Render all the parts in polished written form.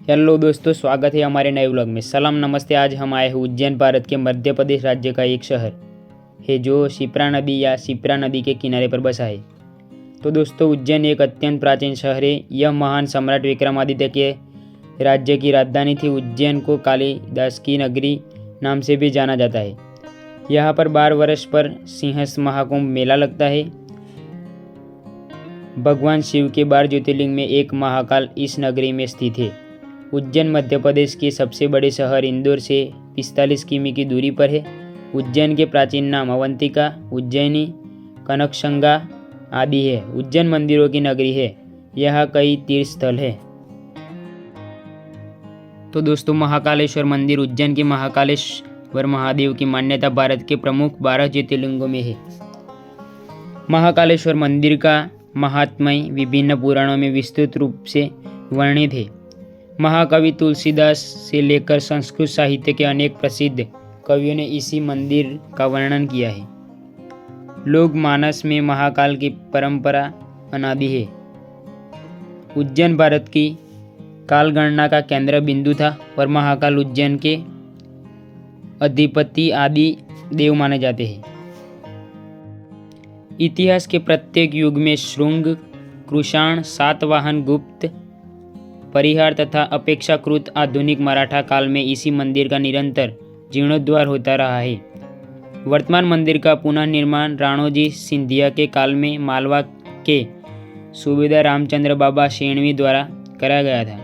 Hello दोस्तों, स्वागत है हमारे नए व्लॉग में। सलाम नमस्ते। आज हम आए हैं उज्जैन, भारत के मध्य प्रदेश राज्य का एक शहर है जो शिप्रा नदी या शिप्रा नदी के किनारे पर बसा है। तो दोस्तों, उज्जैन एक अत्यंत प्राचीन शहर है। यह महान सम्राट विक्रमादित्य के राज्य की राजधानी थी। उज्जैन को कालिदास की नगरी नाम से भी जाना जाता है। यहाँ पर 12 वर्ष पर सिंहस्थ महाकुंभ मेला लगता है। भगवान शिव के 12 ज्योतिर्लिंग में एक महाकाल इस नगरी में स्थित है। उज्जैन मध्य प्रदेश के सबसे बड़े शहर इंदौर से 45 किमी की दूरी पर है। उज्जैन के प्राचीन नाम अवंतिका, उज्जैनी, कनकशंगा आदि है। उज्जैन मंदिरों की नगरी है। यहाँ कई तीर्थ स्थल है। तो दोस्तों, महाकालेश्वर मंदिर। उज्जैन के महाकालेश्वर महादेव की मान्यता भारत के प्रमुख 12 ज्योतिर्लिंगों में है। महाकालेश्वर मंदिर का महात्म्य विभिन्न पुराणों में विस्तृत रूप से वर्णित है। महाकवि तुलसीदास से लेकर संस्कृत साहित्य के अनेक प्रसिद्ध कवियों ने इसी मंदिर का वर्णन किया है। लोक मानस में महाकाल की परंपरा अनादि है। उज्जैन भारत की काल गणना का केंद्र बिंदु था और महाकाल उज्जैन के अधिपति आदि देव माने जाते हैं। इतिहास के प्रत्येक युग में शुंग, कुषाण, सातवाहन, गुप्त, परिहार तथा अपेक्षाकृत आधुनिक मराठा काल में इसी मंदिर का निरंतर जीर्णोद्धार होता रहा है। वर्तमान मंदिर का पुनः निर्माण राणोजी सिंधिया के काल में मालवा के सूबेदार रामचंद्र बाबा शेणवी द्वारा कराया गया था।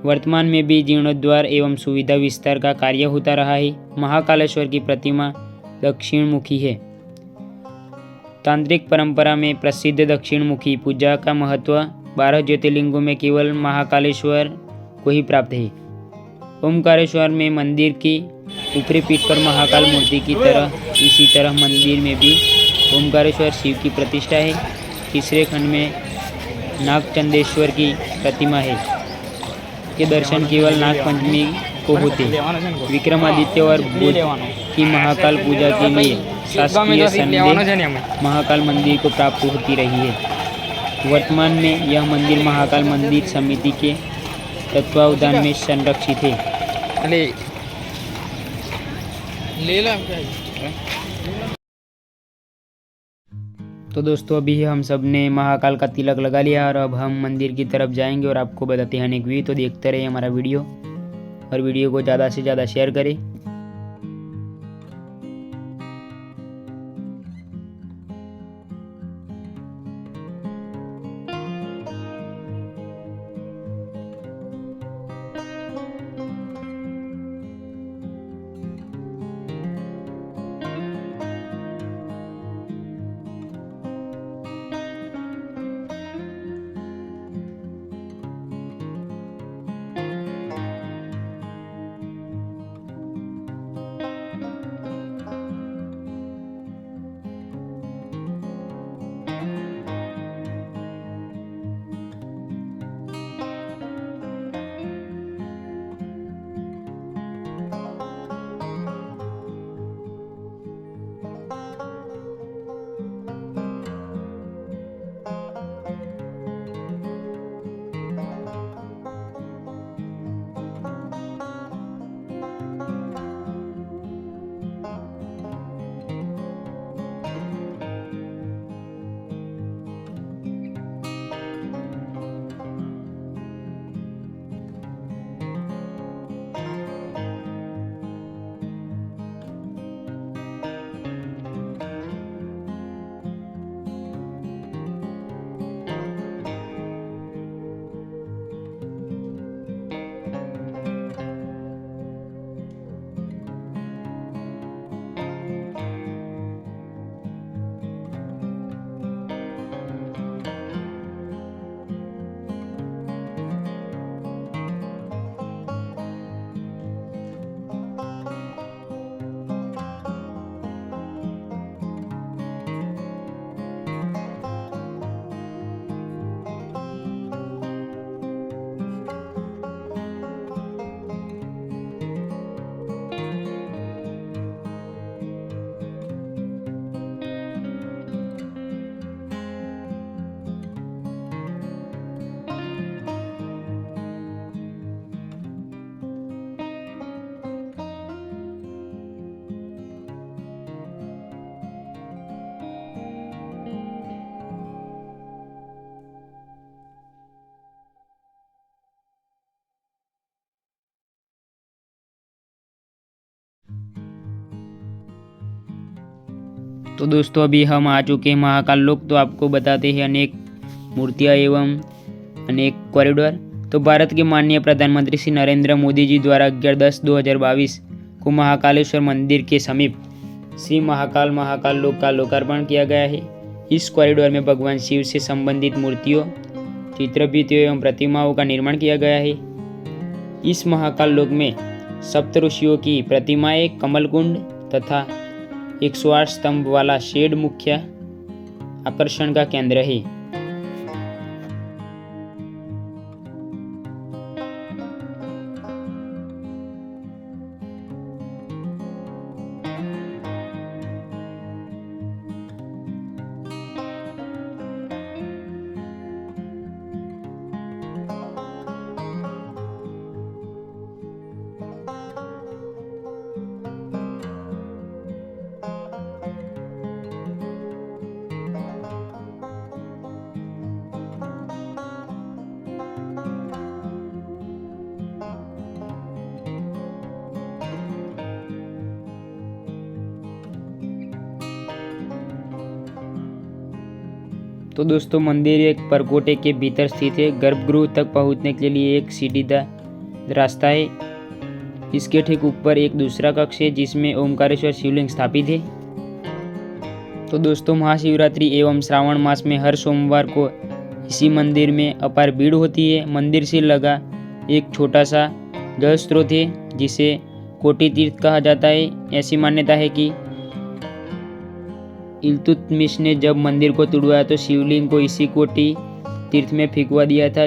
वर्तमान में भी जीर्णोद्धार एवं सुविधा विस्तार का कार्य होता रहा है। महाकालेश्वर की प्रतिमा दक्षिणमुखी है। तांत्रिक परंपरा में प्रसिद्ध दक्षिणमुखी पूजा का महत्व 12 ज्योतिर्लिंगों में केवल महाकालेश्वर को ही प्राप्त है। ओमकारेश्वर में मंदिर की ऊपरी पीठ पर महाकाल मूर्ति की तरह इसी तरह मंदिर में भी ओमकारेश्वर शिव की प्रतिष्ठा है। तीसरे खंड में नागचंदेश्वर की प्रतिमा है। के दर्शन केवल नाग पंचमी को होते। विक्रमादित्य और बुध की महाकाल पूजा के लिए शासकीय संदेह महाकाल मंदिर को प्राप्त होती रही है। वर्तमान में यह मंदिर महाकाल मंदिर समिति के तत्वावधान में संरक्षित है। तो दोस्तों, अभी हम सब ने महाकाल का तिलक लगा लिया और अब हम मंदिर की तरफ जाएंगे और आपको बताते हैं अनेक व्यू। तो देखते रहिए हमारा वीडियो और वीडियो को ज़्यादा से ज़्यादा शेयर करें। तो दोस्तों अभी हम आ चुके हैं महाकाल लोक। तो आपको बताते हैं अनेक मूर्तियाँ एवं अनेक कॉरिडोर। तो भारत के माननीय प्रधानमंत्री श्री नरेंद्र मोदी जी द्वारा 11/10/2022 को महाकालेश्वर मंदिर के समीप श्री महाकाल लोक का लोकार्पण किया गया है। इस कॉरिडोर में भगवान शिव से संबंधित मूर्तियों, चित्रभित्तियों एवं प्रतिमाओं का निर्माण किया गया है। इस महाकाल लोक में सप्त ऋषियों की प्रतिमाएं, कमलकुंड तथा 108 स्तंभ वाला शेड मुख्य आकर्षण का केंद्र है। तो दोस्तों मंदिर एक परकोटे के भीतर स्थित है। गर्भगृह तक पहुंचने के लिए एक सीढ़ीदार रास्ता है। इसके ठीक ऊपर एक दूसरा कक्ष है जिसमें ओमकारेश्वर शिवलिंग स्थापित है। तो दोस्तों महाशिवरात्रि एवं श्रावण मास में हर सोमवार को इसी मंदिर में अपार भीड़ होती है। मंदिर से लगा एक छोटा सा जल स्रोत है जिसे कोटि तीर्थ कहा जाता है। ऐसी मान्यता है कि इल्तुतमिश ने जब मंदिर को तुड़वाया तो शिवलिंग को इसी कोटि तीर्थ में फेंकवा दिया था।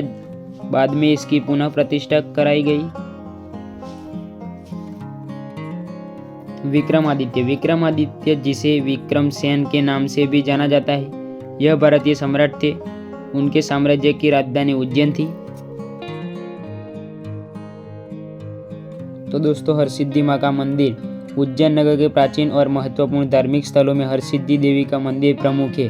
बाद में इसकी पुनः प्रतिष्ठा कराई गई। विक्रमादित्य जिसे विक्रमसेन के नाम से भी जाना जाता है, यह भारतीय सम्राट थे। उनके साम्राज्य की राजधानी उज्जैन थी। तो दोस्तों हरसिद्धि माँ का मंदिर उज्जैन नगर के प्राचीन और महत्वपूर्ण धार्मिक स्थलों में हरसिद्धि देवी का मंदिर प्रमुख है।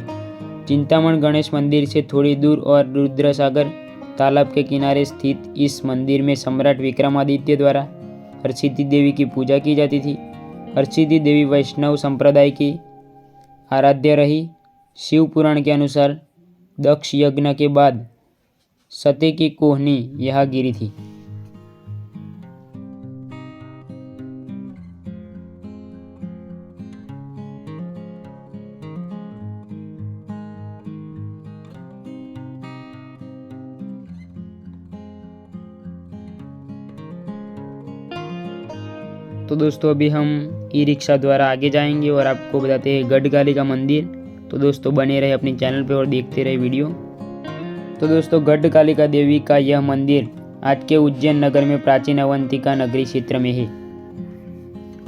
चिंतामण गणेश मंदिर से थोड़ी दूर और रुद्रसागर तालाब के किनारे स्थित इस मंदिर में सम्राट विक्रमादित्य द्वारा हरसिद्धि देवी की पूजा की जाती थी। हरसिद्धि देवी वैष्णव संप्रदाय की आराध्य रही। शिव पुराण के अनुसार दक्ष यज्ञ के बाद सती की कोहनी यहाँ गिरी थी। तो दोस्तों अभी हम ई रिक्शा द्वारा आगे जाएंगे और आपको बताते हैं गढ़काली का मंदिर। तो दोस्तों बने रहे अपने चैनल पे और देखते रहे वीडियो। तो दोस्तों गढ़कालिका देवी का यह मंदिर आज के उज्जैन नगर में प्राचीन अवंतिका नगरी क्षेत्र में है।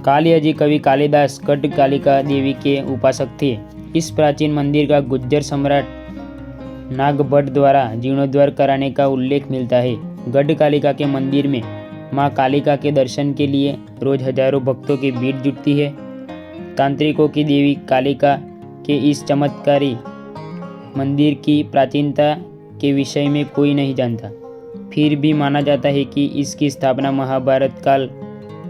कालियाजी कवि कालिदास गढ़कालिका देवी के उपासक थे। इस प्राचीन मंदिर का गुज्जर सम्राट नागभट्ट द्वारा जीर्णोद्धार कराने का उल्लेख मिलता है। गढ़कालिका के मंदिर में माँ कालिका के दर्शन के लिए रोज हजारों भक्तों की भीड़ जुटती है। तांत्रिकों की देवी कालिका के इस चमत्कारी मंदिर की प्राचीनता के विषय में कोई नहीं जानता। फिर भी माना जाता है कि इसकी स्थापना महाभारत काल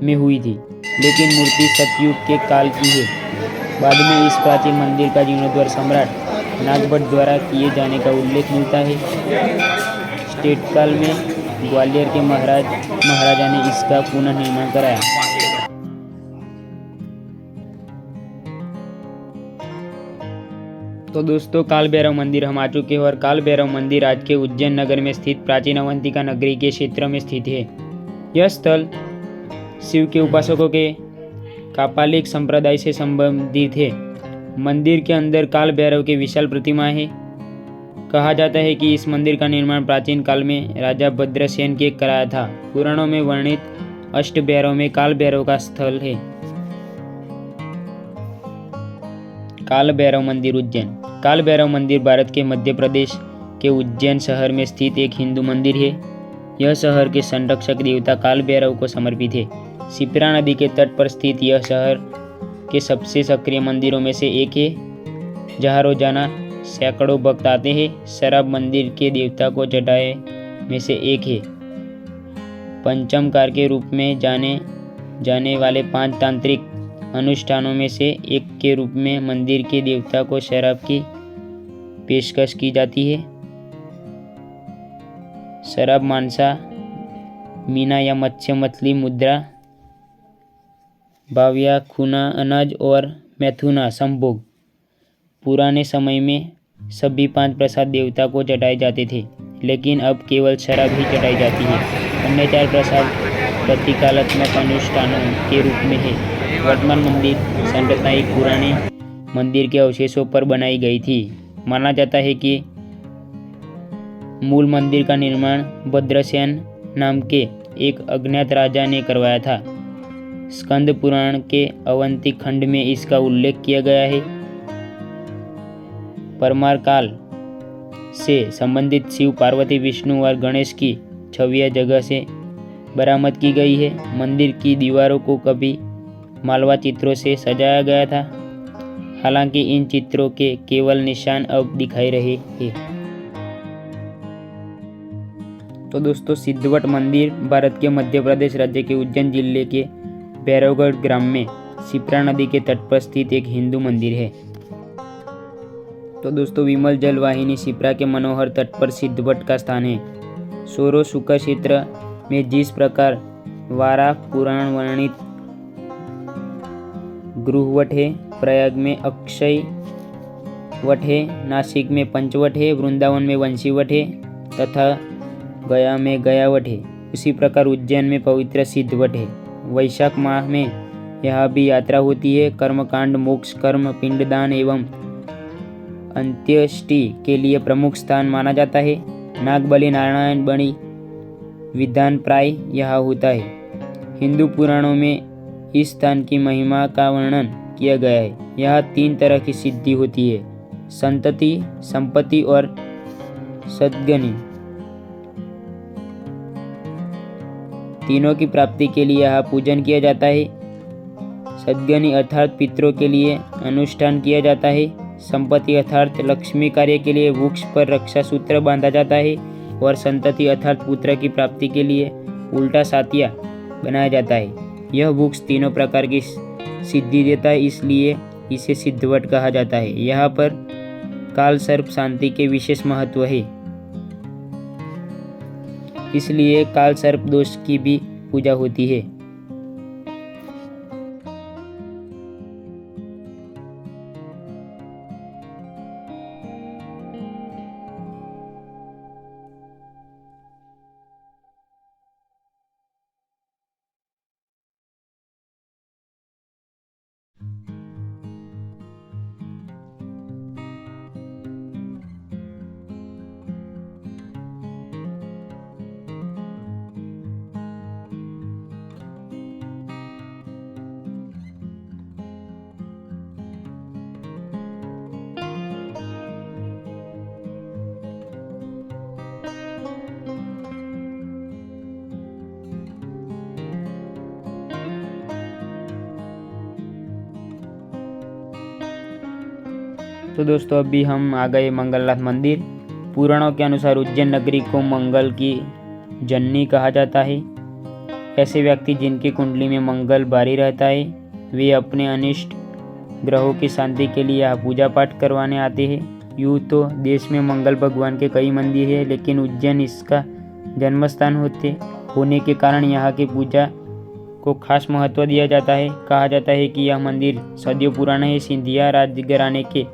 में हुई थी, लेकिन मूर्ति सतयुग के काल की है। बाद में इस प्राचीन मंदिर का जीर्णोद्धार सम्राट नागभट्ट द्वारा किए जाने का उल्लेख मिलता है। स्टेट काल में ग्वालियर के महाराजा ने इसका पुनर्निर्माण कराया। तो दोस्तों काल भैरव मंदिर हम आ चुके हैं और काल भैरव मंदिर आज के उज्जैन नगर में स्थित प्राचीन अवंतिका नगरी के क्षेत्र में स्थित है। यह स्थल शिव के उपासकों के कापालिक संप्रदाय से संबंधित है। मंदिर के अंदर काल भैरव की विशाल प्रतिमा है। कहा जाता है कि इस मंदिर का निर्माण प्राचीन काल में राजा भद्रसेन के कराया था। पुराणों में वर्णित अष्ट भैरव में काल भैरव का स्थल है। काल भैरव मंदिर उज्जैन। काल भैरव मंदिर भारत के मध्य प्रदेश के उज्जैन शहर में स्थित एक हिंदू मंदिर है। यह शहर के संरक्षक देवता काल भैरव को समर्पित है। शिप्रा नदी के तट पर स्थित यह शहर के सबसे सक्रिय मंदिरों में से एक है, जहाँ रोजाना सैकड़ों भक्त आते हैं। शराब मंदिर के देवता को चढ़ाए में से एक है। पंचमकार के रूप में जाने वाले 5 तांत्रिक अनुष्ठानों में से एक के रूप में मंदिर के देवता को शराब की पेशकश की जाती है। शराब, मांसा, मीना या मत्स्य, मछली, मुद्रा, भाव्या, खूना, अनाज और मैथुना संभोग। पुराने समय में सभी 5 प्रसाद देवता को चढ़ाए जाते थे, लेकिन अब केवल शराब ही चढ़ाई जाती है। अन्य 4 प्रसाद प्रतीकात्मक अनुष्ठानों के रूप में है। वर्तमान मंदिर संरचना एक पुराने मंदिर के अवशेषों पर बनाई गई थी। माना जाता है कि मूल मंदिर का निर्माण भद्रसेन नाम के एक अज्ञात राजा ने करवाया था। स्कंद पुराण के अवंती खंड में इसका उल्लेख किया गया है। परमार काल से संबंधित शिव, पार्वती, विष्णु और गणेश की छवियां जगह से बरामद की गई है। मंदिर की दीवारों को कभी मालवा चित्रों से सजाया गया था, हालांकि इन चित्रों के केवल निशान अब दिखाई रहे हैं। तो दोस्तों, सिद्धवट मंदिर भारत के मध्य प्रदेश राज्य के उज्जैन जिले के भैरवगढ़ ग्राम में शिप्रा नदी के तट पर स्थित एक हिंदू मंदिर है। तो दोस्तों, विमल जल वाहिनी शिप्रा के मनोहर तट पर सिद्धवट का स्थान है। सौरो शुक्र क्षेत्र में जिस प्रकार वारा पुराण वर्णित गृहवट है, प्रयाग में अक्षय वट है, नासिक में पंचवट है, वृंदावन में वंशीवट है तथा गया में गयावट है, उसी प्रकार उज्जैन में पवित्र सिद्धवट है। वैशाख माह में यहाँ भी यात्रा होती है। कर्मकांड, मोक्ष, कर्म, पिंडदान एवं अंत्येष्टि के लिए प्रमुख स्थान माना जाता है। नागबलि, नारायण बलि विधान प्राय यहाँ होता है। हिंदू पुराणों में इस स्थान की महिमा का वर्णन किया गया है। यहाँ 3 तरह की सिद्धि होती है: संतति, संपत्ति और सद्गति। तीनों की प्राप्ति के लिए यहाँ पूजन किया जाता है। सद्गति अर्थात पितरों के लिए अनुष्ठान किया जाता है। संपत्ति अर्थात लक्ष्मी कार्य के लिए वृक्ष पर रक्षा सूत्र बांधा जाता है। और संतति अर्थात पुत्र की प्राप्ति के लिए उल्टा सातिया बनाया जाता है। यह वृक्ष तीनों प्रकार की सिद्धि देता है, इसलिए इसे सिद्धवट कहा जाता है। यहाँ पर काल सर्प शांति के विशेष महत्व है, इसलिए काल सर्प दोष की भी पूजा होती है। तो दोस्तों, अभी हम आ गए मंगलनाथ मंदिर। पुराणों के अनुसार उज्जैन नगरी को मंगल की जननी कहा जाता है। ऐसे व्यक्ति जिनकी कुंडली में मंगल भारी रहता है, वे अपने अनिष्ट ग्रहों की शांति के लिए यहाँ पूजा पाठ करवाने आते हैं। यूँ तो देश में मंगल भगवान के कई मंदिर हैं, लेकिन उज्जैन इसका जन्म स्थान होने के कारण यहाँ की पूजा को खास महत्व दिया जाता है। कहा जाता है कि यह मंदिर सदियों पुराना है। सिंधिया राजघराने के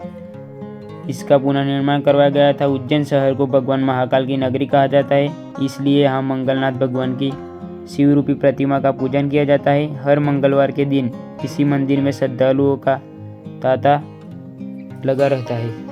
इसका पुनर्निर्माण करवाया गया था। उज्जैन शहर को भगवान महाकाल की नगरी कहा जाता है, इसलिए यहाँ मंगलनाथ भगवान की शिव रूपी प्रतिमा का पूजन किया जाता है। हर मंगलवार के दिन इसी मंदिर में श्रद्धालुओं का तांता लगा रहता है।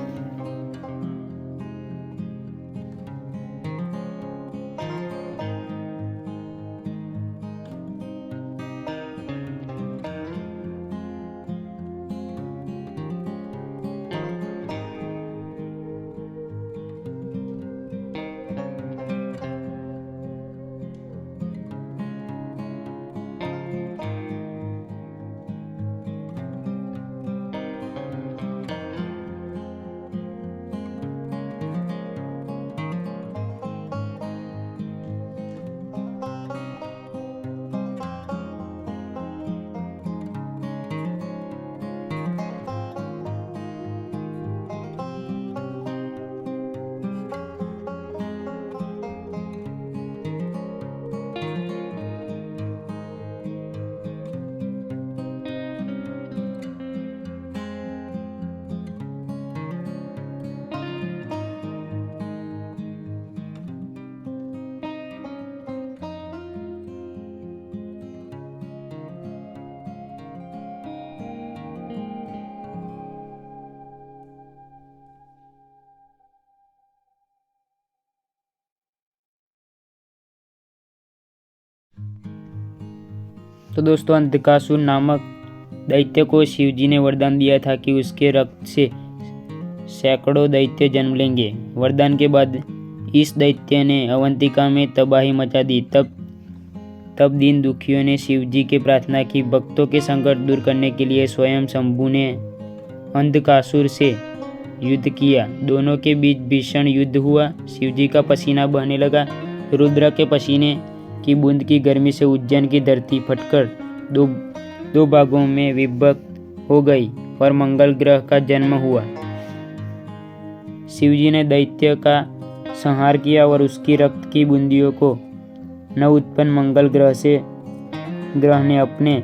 तो दोस्तों अंधकासुर नामक दैत्य को शिवजी ने वरदान दिया था कि उसके रक्त से सैकड़ों दैत्य जन्म लेंगे। वरदान के बाद इस दैत्य ने अवंतिका में तबाही मचा दी। तब दीन दुखियों ने शिवजी की प्रार्थना की। भक्तों के संकट दूर करने के लिए स्वयं शंभु ने अंधकासुर से युद्ध किया। दोनों के बीच भीषण युद्ध हुआ। शिवजी का पसीना बहने लगा। रुद्र के पसीने की बूंद की गर्मी से उज्जैन की धरती फटकर दो भागों में विभक्त हो गई और मंगल ग्रह का जन्म हुआ। शिवजी ने दैत्य का संहार किया और उसकी रक्त की बूंदियों को नव उत्पन्न मंगल ग्रह ने अपने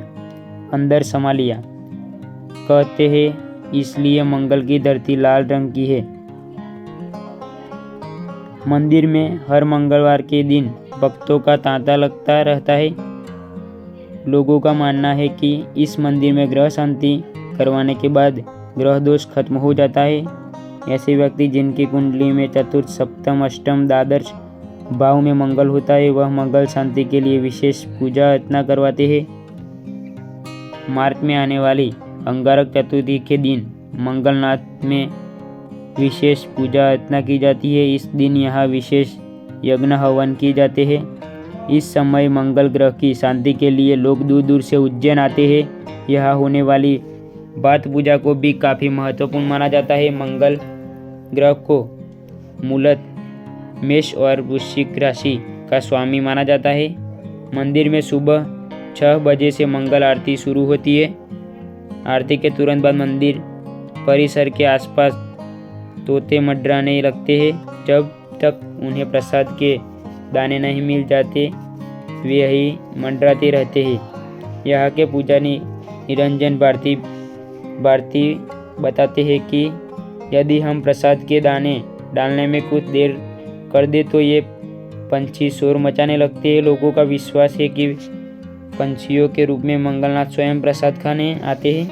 अंदर समा लिया। कहते हैं इसलिए मंगल की धरती लाल रंग की है। मंदिर में हर मंगलवार के दिन भक्तों का तांता लगता रहता है। लोगों का मानना है कि इस मंदिर में ग्रह शांति करवाने के बाद ग्रह दोष खत्म हो जाता है। ऐसे व्यक्ति जिनकी कुंडली में चतुर्थ, सप्तम, अष्टम, द्वादश भाव में मंगल होता है वह मंगल शांति के लिए विशेष पूजा अर्चना करवाते हैं। मार्च में आने वाली अंगारक चतुर्थी के दिन मंगलनाथ में विशेष पूजा अर्चना की जाती है। इस दिन यहाँ विशेष यज्ञ हवन किए जाते हैं। इस समय मंगल ग्रह की शांति के लिए लोग दूर दूर से उज्जैन आते हैं। यहाँ होने वाली बात पूजा को भी काफ़ी महत्वपूर्ण माना जाता है। मंगल ग्रह को मूलतः मेष और वृश्चिक राशि का स्वामी माना जाता है। मंदिर में सुबह 6 बजे से मंगल आरती शुरू होती है। आरती के तुरंत बाद मंदिर परिसर के आसपास तोते मंडराने लगते हैं। जब तक उन्हें प्रसाद के दाने नहीं मिल जाते वे यही मंडराते रहते हैं। यहाँ के पुजारी निरंजन भारती बताते हैं कि यदि हम प्रसाद के दाने डालने में कुछ देर कर दे तो ये पंछी शोर मचाने लगते हैं। लोगों का विश्वास है कि पंछियों के रूप में मंगलनाथ स्वयं प्रसाद खाने आते हैं।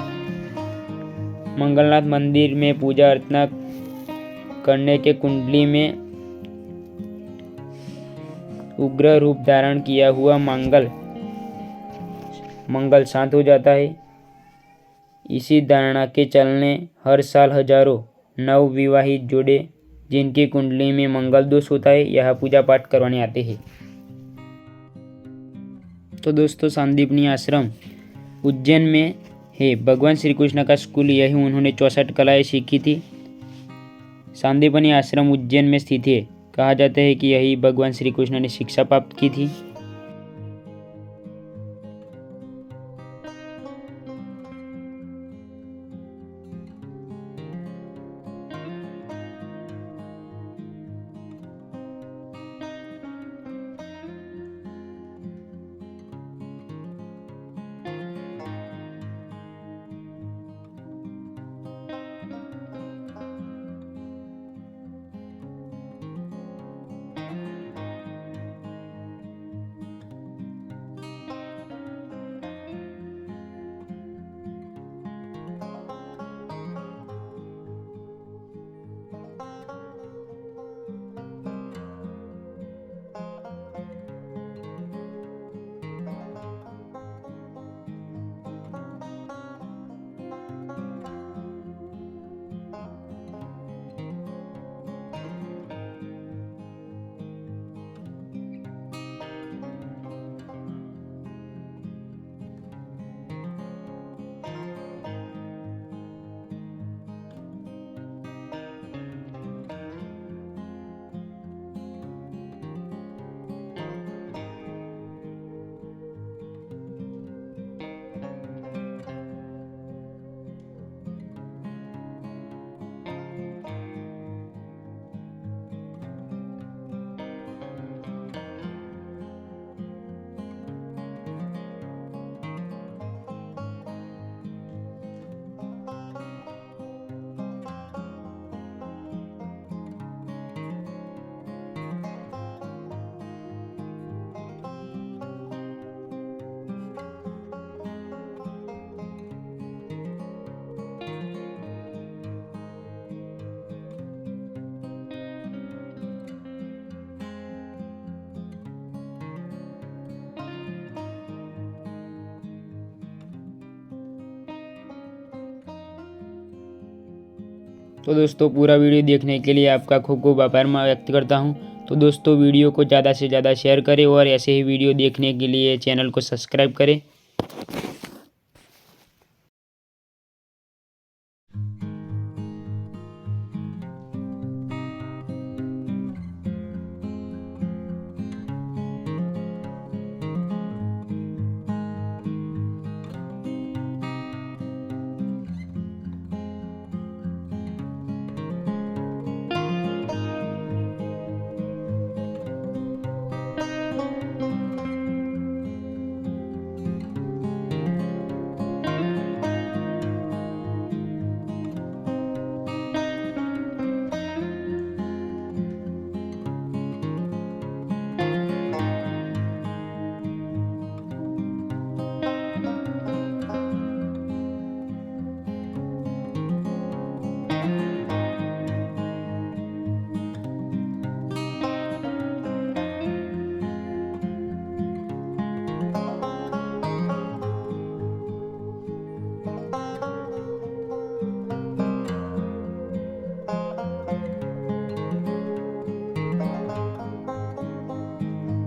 मंगलनाथ मंदिर में पूजा अर्चना करने के कुंडली में उग्र रूप धारण किया हुआ मंगल शांत हो जाता है। इसी धारणा के चलने हर साल हजारों नव विवाहित जोड़े जिनकी कुंडली में मंगल दोष होता है यह पूजा पाठ करवाने आते हैं। तो दोस्तों सांदीपनी आश्रम उज्जैन में है। भगवान श्री कृष्ण का स्कूल यही उन्होंने 64 कलाएं सीखी थी। सांदीपनी आश्रम उज्जैन में स्थित है। कहा जाता है कि यही भगवान श्री कृष्ण ने शिक्षा प्राप्त की थी। तो दोस्तों पूरा वीडियो देखने के लिए आपका खूब खूब आभार मैं व्यक्त करता हूँ। तो दोस्तों वीडियो को ज़्यादा से ज़्यादा शेयर करें और ऐसे ही वीडियो देखने के लिए चैनल को सब्सक्राइब करें।